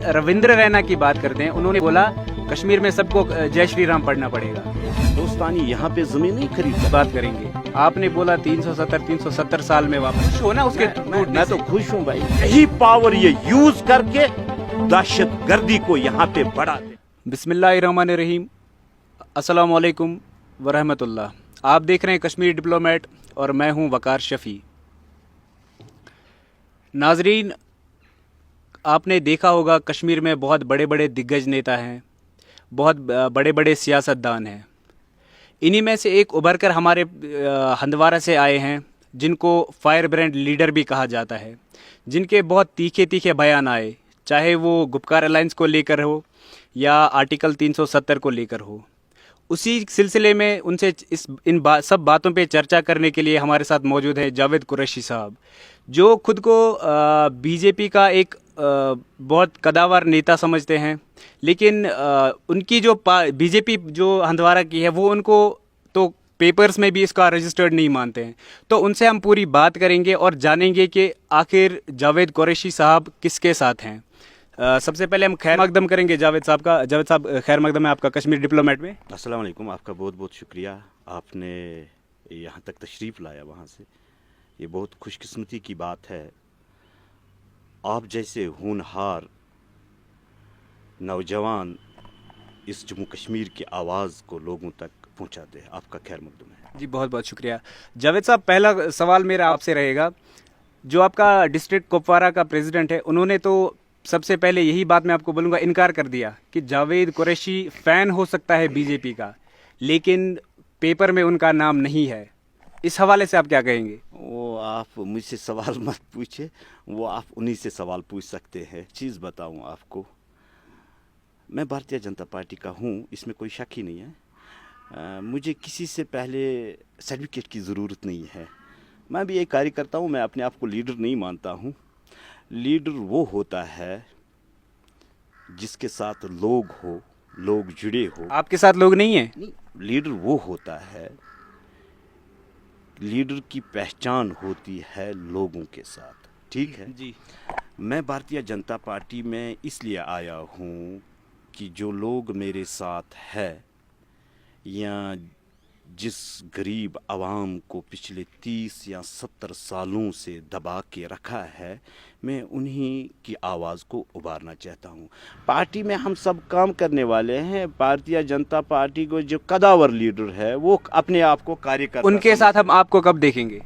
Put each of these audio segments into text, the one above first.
रविंद्र रैना की बात करते हैं, उन्होंने बोला कश्मीर में सबको जय श्री राम पढ़ना पड़ेगा। दोस्तानी यहाँ पे जमीन नहीं खरीद बात करेंगे, आपने बोला 370 साल में वापस हो ना उसके। मैं तो खुश हूँ भाई, यही पावर ये यूज करके दहशत गर्दी को यहाँ पे बढ़ा दे। बिस्मिल्लाहिर्रहमानिर्रहीम, अस्सलाम वालेकुम वरहमतुल्लाह। आप देख रहे हैं कश्मीर डिप्लोमेट और मैं हूँ वकार शफ़ी। नाजरीन, आपने देखा होगा कश्मीर में बहुत बड़े बड़े दिग्गज नेता हैं, बहुत बड़े बड़े सियासतदान हैं। इन्हीं में से एक उभर कर हमारे हंदवारा से आए हैं, जिनको फायर ब्रांड लीडर भी कहा जाता है, जिनके बहुत तीखे तीखे बयान आए, चाहे वो गुपकार अलायंस को लेकर हो या आर्टिकल 370 को लेकर हो। उसी सिलसिले में उनसे सब बातों पे चर्चा करने के लिए हमारे साथ मौजूद है जावेद कुरैशी साहब, जो खुद को बीजेपी का एक बहुत कदावर नेता समझते हैं, लेकिन उनकी जो बीजेपी जो हंदवारा की है वो उनको तो पेपर्स में भी इसका रजिस्टर्ड नहीं मानते हैं। तो उनसे हम पूरी बात करेंगे और जानेंगे कि आखिर जावेद कुरैशी साहब किसके साथ हैं। सबसे पहले हम खैर मकदम करेंगे जावेद साहब का। जावेद साहब, खैर मकदम है आपका कश्मीर डिप्लोमेट में। अस्सलाम वालेकुम, आपका बहुत बहुत शुक्रिया, आपने यहाँ तक तशरीफ़ लाया वहाँ से, ये बहुत खुशकिस्मती की बात है। आप जैसे होनहार नौजवान इस जम्मू कश्मीर की आवाज़ को लोगों तक पहुँचाते हैं, आपका खैर मकदम है जी। बहुत बहुत शुक्रिया जावेद साहब। पहला सवाल मेरा आपसे रहेगा, जो आपका डिस्ट्रिक्ट कुपवारा का प्रेसिडेंट है, उन्होंने तो सबसे पहले यही बात मैं आपको बोलूँगा इनकार कर दिया कि जावेद कुरैशी फ़ैन हो सकता है बीजेपी का, लेकिन पेपर में उनका नाम नहीं है। इस हवाले से आप क्या कहेंगे? वो आप मुझसे सवाल मत पूछे, वो आप उन्हीं से सवाल पूछ सकते हैं। चीज़ बताऊं आपको, मैं भारतीय जनता पार्टी का हूं, इसमें कोई शक ही नहीं है। मुझे किसी से पहले सर्टिफिकेट की ज़रूरत नहीं है। मैं भी एक कार्यकर्ता हूं, मैं अपने आप को लीडर नहीं मानता हूं। लीडर वो होता है जिसके साथ लोग जुड़े हो। आपके साथ लोग नहीं हैं? नहीं, लीडर वो होता है, लीडर की पहचान होती है लोगों के साथ, ठीक है जी। मैं भारतीय जनता पार्टी में इसलिए आया हूँ कि जो लोग मेरे साथ है या जिस गरीब आवाम को पिछले 30 या 70 सालों से दबा के रखा है, मैं उन्हीं की आवाज़ को उभारना चाहता हूँ। पार्टी में हम सब काम करने वाले हैं। भारतीय जनता पार्टी को जो कदावर लीडर है वो अपने आप को कार्यकर्ता, उनके साथ हम आपको कब देखेंगे?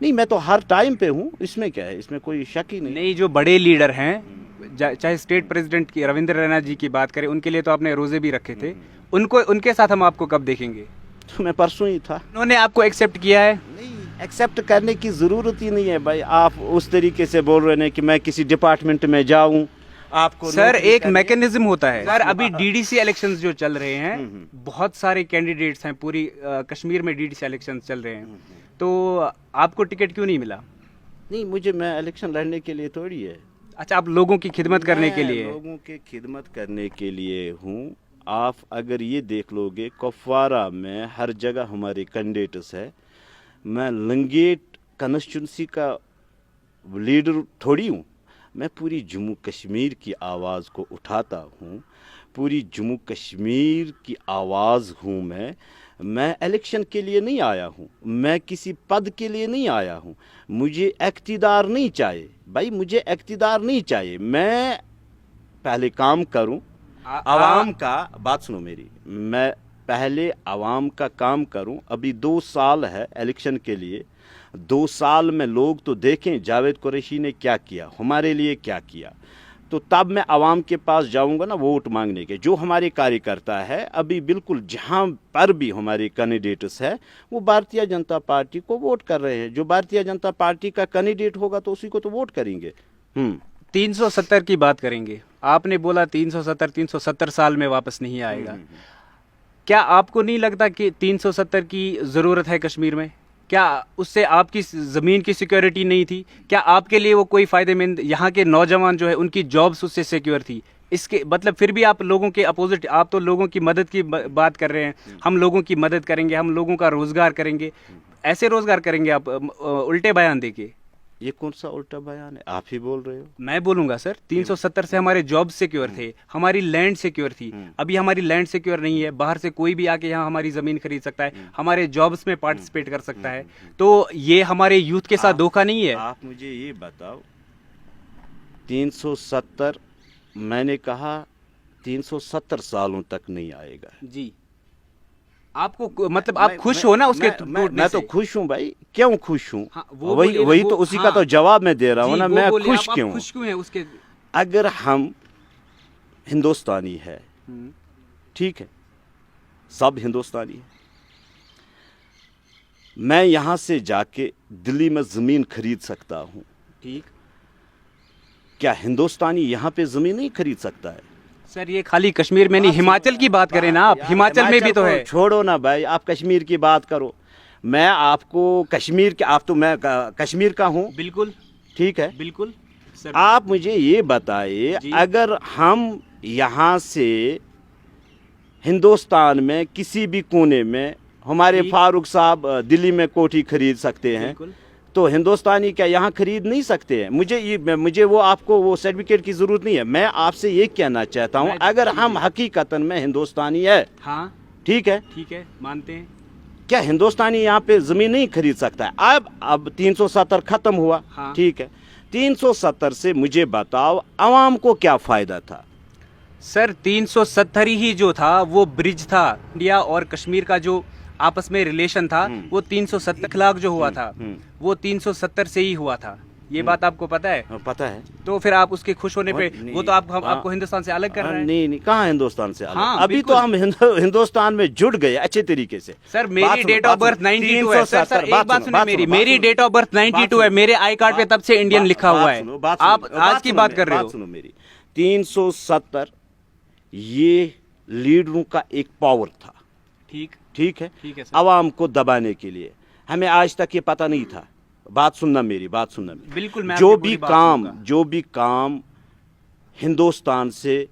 नहीं, मैं तो हर टाइम पे हूँ, इसमें क्या है, इसमें कोई शक ही नहीं। जो बड़े लीडर हैं, चाहे स्टेट प्रेसिडेंट की रविंद्र रैना जी की बात करें, उनके लिए तो आपने रोजे भी रखे थे, उनके साथ हम आपको कब देखेंगे? तो मैं परसों ही था। उन्होंने आपको एक्सेप्ट किया है? नहीं, एक्सेप्ट करने की ज़रूरत ही नहीं है भाई। आप उस तरीके से बोल रहे हैं कि मैं किसी डिपार्टमेंट में जाऊं आपको। सर, एक मैकेनिज्म होता है सर। अभी डीडीसी इलेक्शंस जो चल रहे हैं, बहुत सारे कैंडिडेट्स हैं, पूरी कश्मीर में डीडीसी इलेक्शंस चल रहे हैं, तो आपको टिकट क्यों नहीं मिला? नहीं, मैं इलेक्शन लड़ने के लिए थोड़ी है। अच्छा, आप लोगों की खिदमत करने के लिए? लोगों की खिदमत करने के लिए हूँ। आप अगर ये देख लोगे, कुपवारा में हर जगह हमारे कैंडिडेट्स है। मैं लंगेट कंस्टिट्यूंसी का लीडर थोड़ी हूँ, मैं पूरी जम्मू कश्मीर की आवाज़ को उठाता हूँ। पूरी जम्मू कश्मीर की आवाज़ हूँ मैं इलेक्शन के लिए नहीं आया हूँ, मैं किसी पद के लिए नहीं आया हूँ। मुझे इक़्तिदार नहीं चाहिए भाई, मुझे इक़्तिदार नहीं चाहिए। मैं पहले काम करूँ आवाम का, बात सुनो मेरी, मैं पहले आवाम का काम करूं। अभी 2 साल है इलेक्शन के लिए, 2 साल में लोग तो देखें जावेद कुरैशी ने क्या किया, हमारे लिए क्या किया, तो तब मैं आवाम के पास जाऊंगा ना वोट मांगने के। जो हमारे कार्यकर्ता है अभी बिल्कुल जहां पर भी हमारे कैंडिडेट्स है, वो भारतीय जनता पार्टी को वोट कर रहे हैं। जो भारतीय जनता पार्टी का कैंडिडेट होगा तो उसी को तो वोट करेंगे। 370 की बात करेंगे, आपने बोला 370 साल में वापस नहीं आएगा। क्या आपको नहीं लगता कि 370 की ज़रूरत है कश्मीर में? क्या उससे आपकी ज़मीन की सिक्योरिटी नहीं थी? क्या आपके लिए वो कोई फ़ायदेमंद, यहाँ के नौजवान जो है उनकी जॉब्स उससे सिक्योर थी? इसके मतलब फिर भी आप लोगों के अपोजिट, आप तो लोगों की मदद की बात कर रहे हैं। हम लोगों की मदद करेंगे, हम लोगों का रोज़गार करेंगे। ऐसे रोज़गार करेंगे आप उल्टे बयान देके? ये कौन सा उल्टा बयान है, आप ही बोल रहे हो। मैं बोलूंगा सर, 370 से हमारे जॉब सिक्योर थे, हमारी लैंड सिक्योर थी। अभी हमारी लैंड सिक्योर नहीं है, बाहर से कोई भी आके यहाँ हमारी जमीन खरीद सकता है, हमारे जॉब्स में पार्टिसिपेट कर सकता है। तो ये हमारे यूथ के साथ धोखा नहीं है। आप मुझे ये बताओ, 370 मैंने कहा 370 सालों तक नहीं आएगा जी, आपको मतलब आप खुश हो ना उसके मैं तो खुश हूँ भाई, क्यों खुश हूँ? हाँ, वो वही बोलिए ना, वही वो- तो उसी हाँ, का तो जवाब मैं दे रहा हूँ जी, ना, वो मैं बोलिए, खुश आप क्यों? खुश क्यों हैं उसके? अगर हम हिंदुस्तानी है, ठीक है, सब हिंदुस्तानी है, मैं यहाँ से जाके दिल्ली में जमीन खरीद सकता हूँ, ठीक, क्या हिंदुस्तानी यहाँ पे जमीन नहीं खरीद सकता है? सर ये खाली कश्मीर में नहीं, हिमाचल की बात करें ना आप, यार, हिमाचल में भी तो को है। छोड़ो ना भाई, आप कश्मीर की बात करो, मैं आपको कश्मीर के, आप तो मैं कश्मीर का हूँ, बिल्कुल ठीक है, बिल्कुल सर। आप मुझे ये बताइए, जी। अगर हम यहाँ से हिंदुस्तान में किसी भी कोने में हमारे जी। फारूक साहब दिल्ली में कोठी खरीद सकते हैं, बिल्कुल। तो हिंदुस्तानी क्या यहाँ खरीद नहीं सकते हैं? मुझे वो आपको वो सर्टिफिकेट की जरूरत नहीं है। मैं आपसे ये कहना चाहता हूँ, अगर हम हकीकतन में हिंदुस्तानी है, हाँ ठीक है, ठीक है, मानते हैं। क्या हिंदुस्तानी यहाँ पे जमीन नहीं खरीद सकता है? अब 370 खत्म हुआ, हाँ। ठीक है, 370 से मुझे बताओ आवाम को क्या फायदा था? सर 370 ही जो था वो ब्रिज था, इंडिया और कश्मीर का जो आपस में रिलेशन था, वो 370 लाख जो हुआ था, वो 370 से ही हुआ था। ये बात आपको पता है? पता है। तो फिर आप उसके खुश होने पे, नहीं, वो तो आपको हाँ, आपको हिंदुस्तान से अलग कर रहा है। नहीं नहीं, कहाँ हिंदुस्तान से अलग? हाँ, अभी तो बिल्कुल। हम हिंदुस्तान में जुड़ गए अच्छे तरीके से। सर बात मेरी सुनो, डेट ऑफ बर्थ 92 है। सर सर एक बात सुनिए, मेरी डेट ऑफ बर्थ 92 है, मेरे आई कार्ड पे तब से इंडियन लिखा हुआ है। आप आज की बात कर रहे हो। सुनो मेरी, 370 ये लीडरों का एक पावर था, ठीक ठीक है, ठीक है सर। आवाम को दबाने के लिए। हमें आज तक ये पता नहीं था। बात सुनना मेरी, बात सुनना मेरी। बिल्कुल, मैं जो आपकी भी पूरी बात काम सुनूंगा। जो भी काम हिंदुस्तान से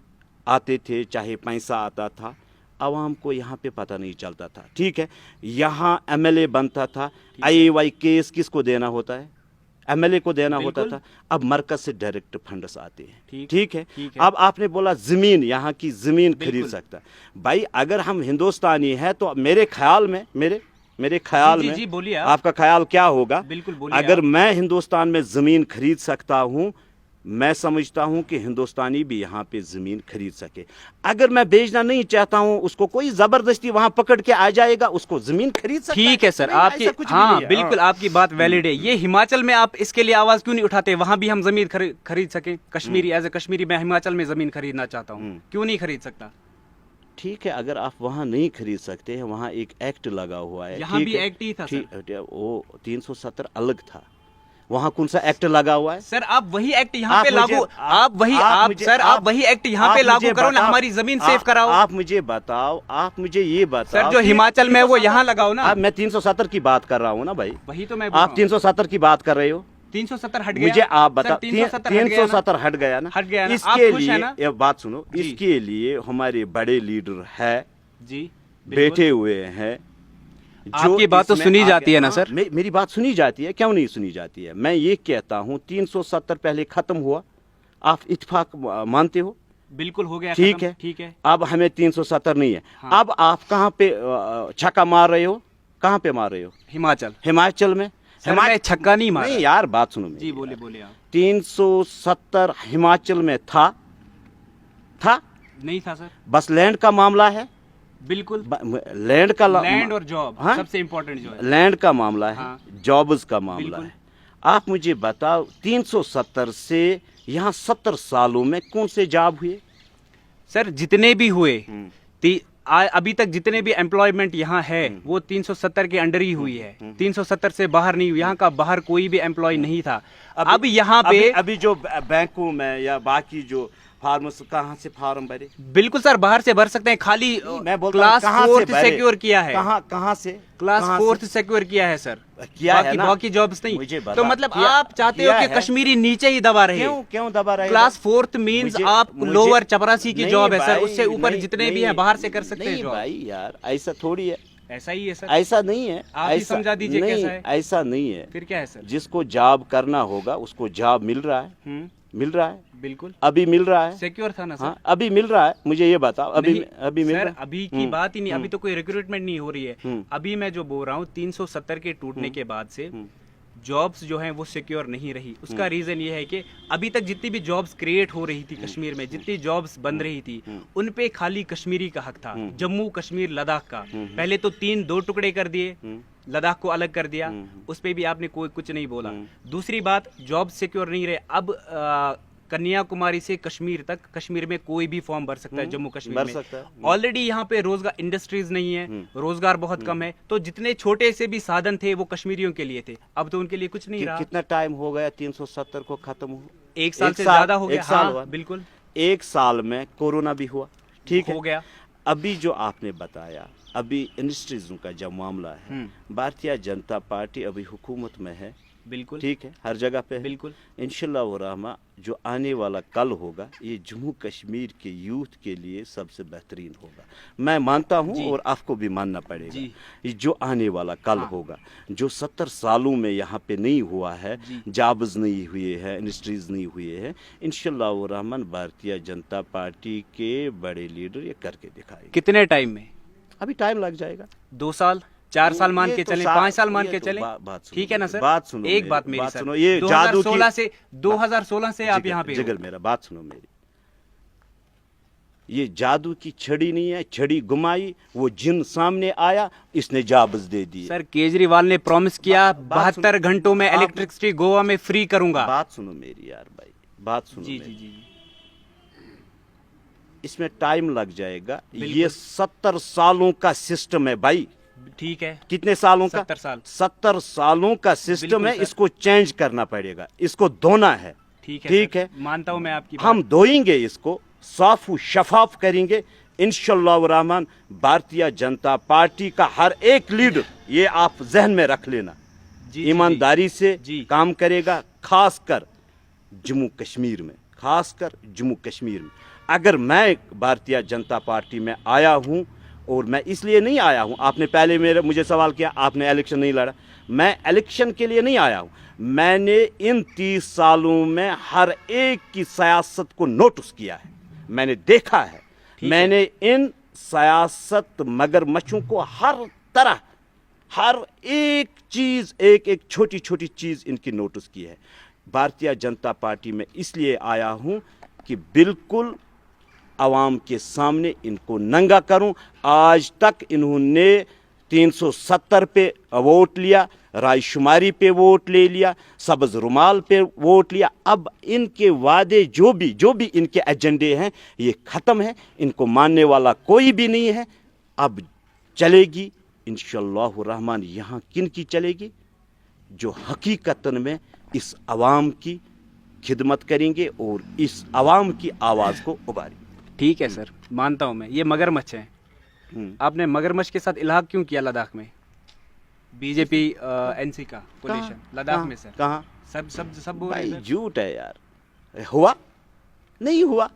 आते थे, चाहे पैसा आता था, आवाम को यहाँ पे पता नहीं चलता था, ठीक है। यहाँ एमएलए बनता था, आईएवाई केस किसको देना होता है? एमएलए को देना होता बिल्कुल। था। अब मरकज से डायरेक्ट फंड्स आते हैं, ठीक, ठीक है। ठीक है। अब आपने बोला जमीन, यहाँ की जमीन खरीद बिल्कुल। सकता भाई। अगर हम हिंदुस्तानी है तो मेरे ख्याल में मेरे ख्याल जी, में जी, बोलिए आप। आपका ख्याल क्या होगा? बिल्कुल बोलिए अगर आप। मैं हिंदुस्तान में जमीन खरीद सकता हूँ, मैं समझता हूँ कि हिंदुस्तानी भी यहाँ पे जमीन खरीद सके। अगर मैं बेचना नहीं चाहता हूँ, उसको कोई जबरदस्ती वहां पकड़ के आ जाएगा, उसको जमीन खरीद सकता ठीक है सर, नहीं, आपकी ऐसा कुछ भी हाँ नहीं है। बिल्कुल आपकी बात वैलिड है। ये हिमाचल में आप इसके लिए आवाज क्यों नहीं उठाते? वहां भी हम जमीन खरीद सकें। कश्मीरी एज ए कश्मीरी मैं हिमाचल में जमीन खरीदना चाहता हूँ, क्यों नहीं खरीद सकता? ठीक है, अगर आप वहाँ नहीं खरीद सकते हैं, वहाँ एक एक्ट लगा हुआ है। यहाँ ठीक भी है, एक्ट ही था ठीक, वो 370 अलग था। वहाँ कौन सा एक्ट लगा हुआ है? सर आप वही एक्ट यहाँ पे आप मुझे- लागू, आप वही आप आप मुझे- सर आप वही एक्ट यहाँ आप पे लागू मुझे करो ना, बताओ, हमारी जमीन सेव कराओ। आप मुझे बताओ, आप मुझे ये बताओ सर जो कि हिमाचल में है वो यहाँ लगाओ ना। अब मैं 370 की बात कर रहा हूँ ना भाई। वही तो मैं आप 370 की बात कर रहे हो, 370 हट गया। मुझे आप सर, बताओ। 370 हट गया ना? हट गया ना? आप इसके खुश हैं लिए ना? ये बात सुनो, जी। इसके लिए हमारे बड़े लीडर है, जी बैठे हुए हैं। आपकी बात तो इसमें सुनी आगे- जाती है ना हाँ, सर? मेरी बात सुनी जाती है, क्यों नहीं सुनी जाती है? मैं ये कहता हूँ 370 पहले खत्म हुआ, आप इत्तेफाक मानते हो? बिल्कुल हो गया ठीक खत्म, है, ठीक है। अब हमें 370 नहीं है। हाँ। अब आप कहाँ पे छक्का मार रहे हो? कहाँ पे मार रहे हो? हिमाचल। हिमाचल में। सर, मैं छक्का नहीं मारा। नहीं यार, बात सुनो मेरी। जी बोलिए बोलिए आप। 370 हिमाचल में था नहीं था सर, बस लैंड का मामला है। बिल्कुल। लैंड का लैंड और जॉब हाँ? सबसे इम्पोर्टेंट जो है। लैंड का मामला है, हाँ। जॉब्स का मामला बिल्कुल। है। आप मुझे बताओ 370 से यहाँ 70 सालों में कौन से जॉब हुए? सर जितने भी हुए, अभी तक जितने भी एम्प्लॉयमेंट यहाँ है वो 370 के अंडर ही हुई है। 370 से बाहर नहीं हुई। यहाँ का बाहर कोई भी एम्प्लॉय नहीं था। अब यहाँ पे अभी जो बैंकों में या बाकी जो फार्मर्स, कहाँ से फार्म भरे? बिल्कुल सर बाहर से भर सकते हैं। खाली मैं बोलता हूँ, क्लास कहाँ से 4th भरे? सिक्योर किया है। कहाँ से? क्लास कहाँ 4th से? सिक्योर किया है सर, किया है बाकी ना? बाकी जॉब्स नहीं। मुझे बता, तो मतलब किया- आप चाहते हो किया कि है? कश्मीरी नीचे ही दबा रहे? क्यों दबा रहे? क्लास 4th मींस आप लोअर चपरासी की नहीं जॉब है सर, भाई, उससे ऊपर नहीं, जितने भी नहीं, हैं बाहर से कर सकते हैं नहीं जॉब। भाई यार, ऐसा थोड़ी है, ऐसा ही है सर, ऐसा नहीं है, आप ही ऐसा समझा दीजिए नहीं, कैसा है। ऐसा नहीं है। फिर क्या है सर? जिसको जॉब करना होगा उसको जॉब मिल रहा है, मिल रहा है, बिल्कुल अभी मिल रहा है। सिक्योर था ना सर? हाँ, अभी मिल रहा है, मुझे ये बताओ, अभी नहीं, अभी मिल सर रहा है? अभी की बात ही नहीं, अभी तो कोई रिक्रूटमेंट नहीं हो रही है। अभी मैं जो बोल रहा हूँ 370 के टूटने के बाद से जॉब्स जो हैं वो सिक्योर नहीं रही। उसका रीजन ये है कि अभी तक जितनी भी जॉब्स क्रिएट हो रही थी कश्मीर में, जितनी जॉब्स बन रही थी, उन पे खाली कश्मीरी का हक था, जम्मू कश्मीर लद्दाख का। पहले तो 3 टुकड़े कर दिए, लद्दाख को अलग कर दिया, उस पे भी आपने कोई कुछ नहीं बोला। दूसरी बात, जॉब सिक्योर नहीं रहे। अब कन्याकुमारी से कश्मीर तक, कश्मीर में कोई भी फॉर्म भर सकता है, जम्मू कश्मीर में। ऑलरेडी यहाँ पे रोजगार इंडस्ट्रीज नहीं है, रोजगार बहुत कम है, तो जितने छोटे से भी साधन थे वो कश्मीरियों के लिए थे, अब तो उनके लिए कुछ नहीं रहा। कितना टाइम हो गया 370 को खत्म हो? 1 साल से ज्यादा हो गया। एक साल हाँ, हुआ। बिल्कुल 1 साल में कोरोना भी हुआ, ठीक है, हो गया। अभी जो आपने बताया, अभी इंडस्ट्रीज का जब मामला है, भारतीय जनता पार्टी अभी हुकूमत में है, बिल्कुल ठीक है, हर जगह पे है। बिल्कुल इंशाल्लाह व रहमा जो आने वाला कल होगा ये जम्मू कश्मीर के यूथ के लिए सबसे बेहतरीन होगा, मैं मानता हूँ, और आपको भी मानना पड़ेगा। ये जो आने वाला कल होगा, जो 70 सालों में यहाँ पे नहीं हुआ है, जॉब्स नहीं हुए हैं, इंडस्ट्रीज नहीं हुए हैं, इंशाल्लाह व रहमान भारतीय जनता पार्टी के बड़े लीडर ये करके दिखाएंगे। कितने टाइम में? अभी टाइम लग जाएगा, 2 साल 4 साल मान ये के तो चले, 5 साल मान के चले, ठीक है ना सर? बात सुनो, एक बात मेरी बात सर, सुनो, ये जादू की 2016 से आप यहाँ पे हो। जिगर मेरा बात सुनो मेरी, ये जादू की छड़ी नहीं है, छड़ी घुमाई वो जिन सामने आया, इसने jobs they the. Sir Kejriwal ने प्रॉमिस किया 72 घंटों में इलेक्ट्रिसिटी गोवा में फ्री करूंगा। बात सुनो मेरी यार भाई, बात सुनो जी मेरी। जी जी, इसमें टाइम लग जाएगा, ये 70 सालों का सिस्टम है भाई। ठीक है, कितने सालों का? 70 साल। 70 सालों का सिस्टम है, सर। इसको चेंज करना पड़ेगा, इसको धोना है, ठीक है, ठीक सर, है, मानता हूं मैं आपकी बात। हम धोएंगे, इसको साफ शफाफ करेंगे इंशाअल्लाह रहमान। भारतीय जनता पार्टी का हर एक लीडर, ये आप जहन में रख लेना, जी, ईमानदारी से जी। काम करेगा, खासकर जम्मू कश्मीर में, खासकर जम्मू कश्मीर में। अगर मैं भारतीय जनता पार्टी में आया हूं, और मैं इसलिए नहीं आया हूं, आपने पहले मुझे सवाल किया, आपने इलेक्शन नहीं लड़ा, मैं इलेक्शन के लिए नहीं आया हूं, मैंने इन 30 सालों में हर एक की सियासत को नोटिस किया है, मैंने देखा है, मैंने इन सियासत मगरमच्छों को हर तरह, हर एक चीज, एक एक छोटी छोटी चीज इनकी नोटिस की है। भारतीय जनता पार्टी में इसलिए आया हूं कि बिल्कुल आवाम के सामने इनको नंगा करूं। आज तक इन्होंने 370 पे वोट लिया, रायशुमारी पे वोट ले लिया, सब्ज रुमाल पे वोट लिया, अब इनके वादे जो भी इनके एजेंडे हैं ये ख़त्म है, इनको मानने वाला कोई भी नहीं है। अब चलेगी इंशाअल्लाह रहमान, यहाँ किन की चलेगी? जो हकीकतन में इस आवाम की खिदमत करेंगे और इस आवाम की आवाज़ को उभारेंगे। ठीक है सर, मानता हूं मैं, ये मगरमच्छ हैं। आपने मगरमच्छ के साथ इलाहा क्यों किया लद्दाख में? बीजेपी एनसी का कोलिशन लद्दाख में सर, कहाँ? सब बोल रहे भाई हैं सर। झूठ है यार, हुआ नहीं हुआ,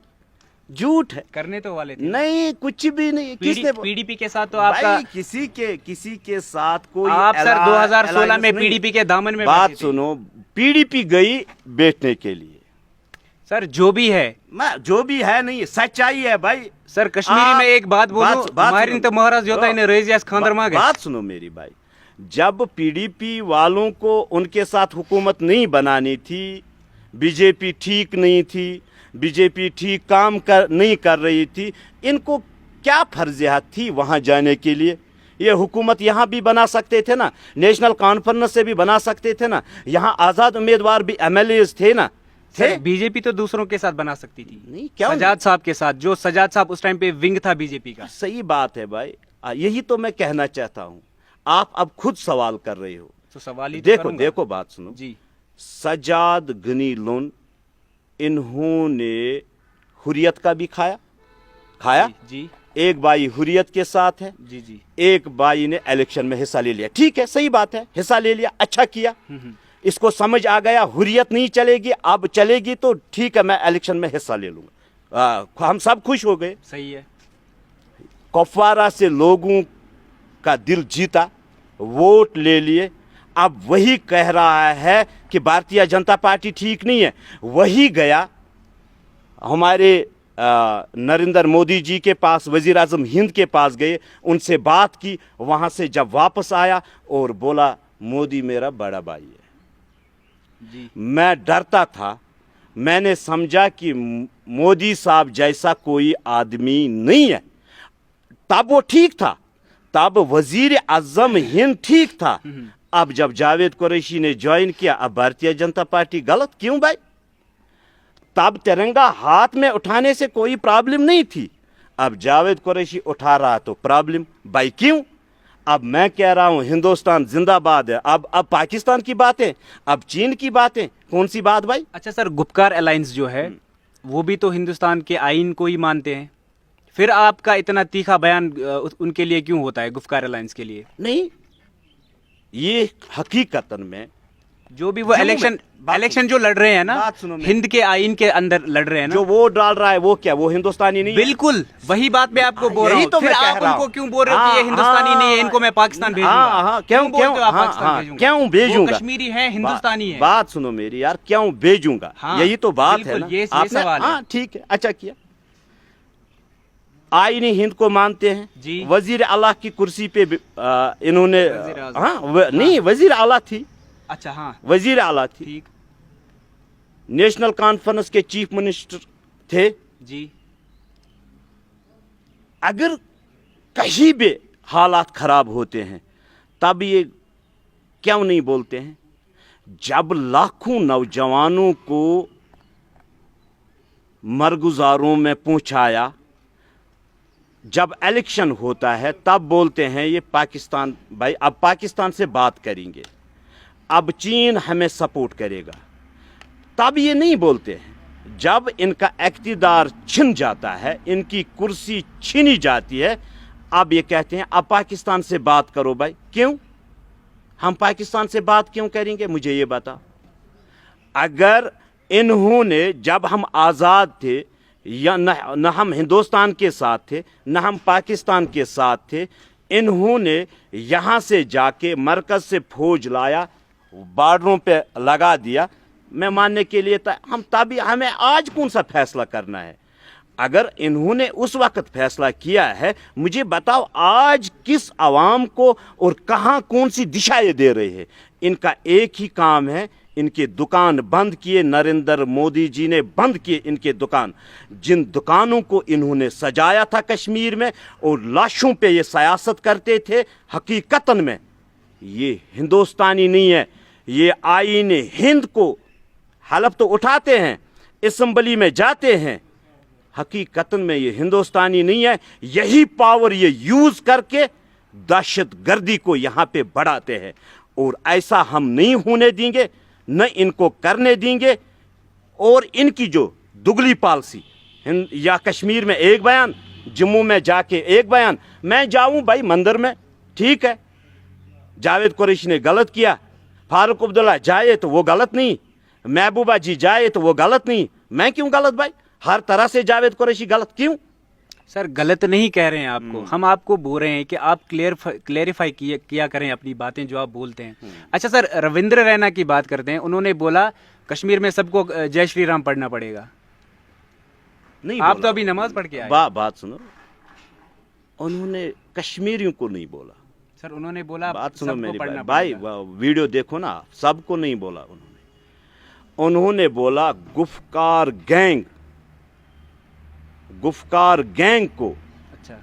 झूठ है, करने तो वाले थे, नहीं कुछ भी नहीं। किसने? पीडीपी के साथ तो आपका, भाई किसी के साथ कोई आप सर 2016 में नहीं। पीडीपी के दामन में बात बैठे थे। सुनो, पीडीपी गई बैठने के लिए, सर जो भी है, जो भी है नहीं, सच्चाई है भाई। सर कश्मीरी में एक बात बोलूं, मारिन तो महाराज जोता इन्हें रेजियास खांदर मांगे। बात सुनो मेरी भाई, जब पीडीपी वालों को उनके साथ हुकूमत नहीं बनानी थी, बीजेपी ठीक नहीं थी, बीजेपी ठीक काम नहीं कर रही थी, इनको क्या फर्जियत थी वहां जाने के लिए? ये हुकूमत यहाँ भी बना सकते थे ना, नेशनल कॉन्फ्रेंस से भी बना सकते थे ना, यहाँ आज़ाद उम्मीदवार भी एमएलएज थे ना, थे। बीजेपी तो दूसरों के साथ बना सकती थी, नहीं क्यों? सजाद साहब के साथ, जो सजाद साहब उस टाइम पे विंग था बीजेपी का। सही बात है भाई, यही तो मैं कहना चाहता हूँ। आप अब खुद सवाल कर रहे हो, तो सवाल ही देखो देखो बात सुनो जी। सजाद गनी लोन, इन्होंने हुर्रियत का भी खाया जी। एक भाई हुर्रियत के साथ है, जी जी, एक भाई ने इलेक्शन में हिस्सा ले लिया, ठीक है, सही बात है, हिस्सा ले लिया, अच्छा किया। इसको समझ आ गया हुर्रियत नहीं चलेगी, अब चलेगी तो ठीक है, मैं इलेक्शन में हिस्सा ले लूंगा, हम सब खुश हो गए। सही है। कुपवारा से लोगों का दिल जीता, वोट ले लिए, अब वही कह रहा है कि भारतीय जनता पार्टी ठीक नहीं है। वही गया हमारे नरेंद्र मोदी जी के पास, वजीर आजम हिंद के पास गए, उनसे बात की, वहाँ से जब वापस आया और बोला मोदी मेरा बड़ा भाई है जी। मैं डरता था, मैंने समझा कि मोदी साहब जैसा कोई आदमी नहीं है। तब वो ठीक था, तब वजीर आजम हिंद ठीक था। अब जब जावेद कुरैशी ने ज्वाइन किया, अब भारतीय जनता पार्टी गलत क्यों भाई? तब तिरंगा हाथ में उठाने से कोई प्रॉब्लम नहीं थी, अब जावेद कुरैशी उठा रहा तो प्रॉब्लम भाई क्यों? अब मैं कह रहा हूं हिंदुस्तान जिंदाबाद है। अब पाकिस्तान की बातें, अब चीन की बातें, कौन सी बात भाई? अच्छा सर, गुपकार अलायंस जो है वो भी तो हिंदुस्तान के आइन को ही मानते हैं, फिर आपका इतना तीखा बयान उनके लिए क्यों होता है, गुपकार अलायंस के लिए? नहीं, ये हकीकतन में जो भी वो इलेक्शन जो लड़ रहे हैं ना, बात सुनो मेरी। हिंद के आइन के अंदर लड़ रहे हैं ना, जो वोट डाल रहा है वो क्या, वो हिंदुस्तानी नहीं है? बिल्कुल वही बात मैं आपको बोल रहा यही हूँ। तो फिर मैं कह आप रहा उनको हूँ। क्यों बोल रहे हो कि ये हिंदुस्तानी नहीं है, इनको मैं पाकिस्तान भेजूंगा? क्यों बोलते हो आप हाँ, पाकिस्तान हाँ, भेजूंगा? क्यों भेजूंगा? वो कश्मीरी है, हिंदुस्तानी है। बात सुनो मेरी यार, क्यों भेजूंगा? हाँ, यही तो बात है बिल्कुल, ना। ये आपने सवाल है। हाँ ठीक है, अच्छा किया। आईन हिंद को मानते हैं जी। वजीर आला की कुर्सी पे इन्होंने वजीर आज़म। नहीं, वजीर आला थी, अच्छा हाँ वजीर आला थी, ठीक नेशनल कॉन्फ्रेंस के चीफ मिनिस्टर थे। जी। अगर कहीं भी हालात खराब होते हैं तब ये क्यों नहीं बोलते हैं? जब लाखों नौजवानों को मरगुजारों में पहुंचाया, जब इलेक्शन होता है तब बोलते हैं ये पाकिस्तान, भाई अब पाकिस्तान से बात करेंगे, अब चीन हमें सपोर्ट करेगा, तब ये नहीं बोलते हैं। जब इनका इख्तिदार छिन जाता है, इनकी कुर्सी छीनी जाती है, अब ये कहते हैं अब पाकिस्तान से बात करो। भाई क्यों? हम पाकिस्तान से बात क्यों करेंगे, मुझे ये बता। अगर इन्होंने, जब हम आज़ाद थे, या न हम हिंदुस्तान के साथ थे न हम पाकिस्तान के साथ थे, इन्होंने यहाँ से जाके मरकज से फौज लाया, बॉर्डरों पे लगा दिया, मैं मानने के लिए था हम, तभी हमें आज कौन सा फैसला करना है? अगर इन्होंने उस वक्त फैसला किया है, मुझे बताओ आज किस आवाम को और कहाँ कौन सी दिशाएं दे रहे हैं? इनका एक ही काम है, इनके दुकान बंद किए, नरेंद्र मोदी जी ने बंद किए इनके दुकान। जिन दुकानों को इन्होंने सजाया था कश्मीर में और लाशों पे ये सियासत करते थे, हकीकतन में ये हिंदुस्तानी नहीं है। ये आईन हिंद को हलफ तो उठाते हैं, असम्बली में जाते हैं, हकीकतन में ये हिंदुस्तानी नहीं है। यही पावर ये यूज करके दहशत गर्दी को यहाँ पे बढ़ाते हैं, और ऐसा हम नहीं होने देंगे, न इनको करने देंगे। और इनकी जो दुगली पॉलिसी, या कश्मीर में एक बयान, जम्मू में जाके एक बयान, मैं जाऊं भाई मंदिर में, ठीक है, जावेद कुरैशी ने गलत किया, फारूक अब्दुल्ला जाए तो वो गलत नहीं, महबूबा जी जाए तो वो गलत नहीं, मैं क्यों गलत भाई? हर तरह से जावेद कुरैशी गलत क्यों? सर गलत नहीं कह रहे हैं आपको, हम आपको बोल रहे हैं कि आप क्लेरिफाई किया करें अपनी बातें जो आप बोलते हैं। अच्छा सर, रविंद्र रैना की बात करते हैं, उन्होंने बोला कश्मीर में सबको जय श्री राम पढ़ना पड़ेगा। नहीं, आप तो अभी नमाज पढ़ के आए। बात सुनो, उन्होंने कश्मीरियों को नहीं बोला सर, उन्होंने बोला बात सुनो मेरी पढ़ना भाई, वीडियो देखो ना, सबको नहीं बोला उन्होंने बोला गुफकार गैंग को। अच्छा,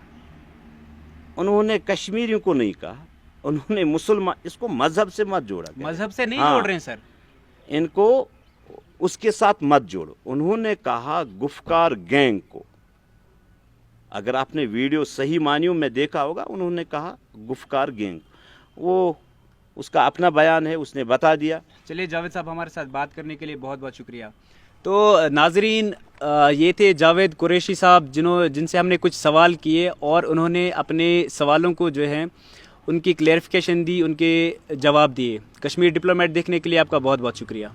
उन्होंने कश्मीरियों को नहीं कहा, उन्होंने मुसलमान, इसको मजहब से मत जोड़ा, मजहब से नहीं हाँ, जोड़ रहे हैं सर, इनको उसके साथ मत जोड़ो। उन्होंने कहा गुफकार गैंग को। अगर आपने वीडियो सही मानियो में देखा होगा, उन्होंने कहा गुफकार गैंग, वो उसका अपना बयान है, उसने बता दिया। चलिए जावेद साहब, हमारे साथ बात करने के लिए बहुत बहुत शुक्रिया। तो नाजरीन, ये थे जावेद कुरैशी साहब, जिनसे हमने कुछ सवाल किए और उन्होंने अपने सवालों को जो है उनकी क्लैरिफिकेशन दी, उनके जवाब दिए। कश्मीर डिप्लोमेट देखने के लिए आपका बहुत बहुत शुक्रिया।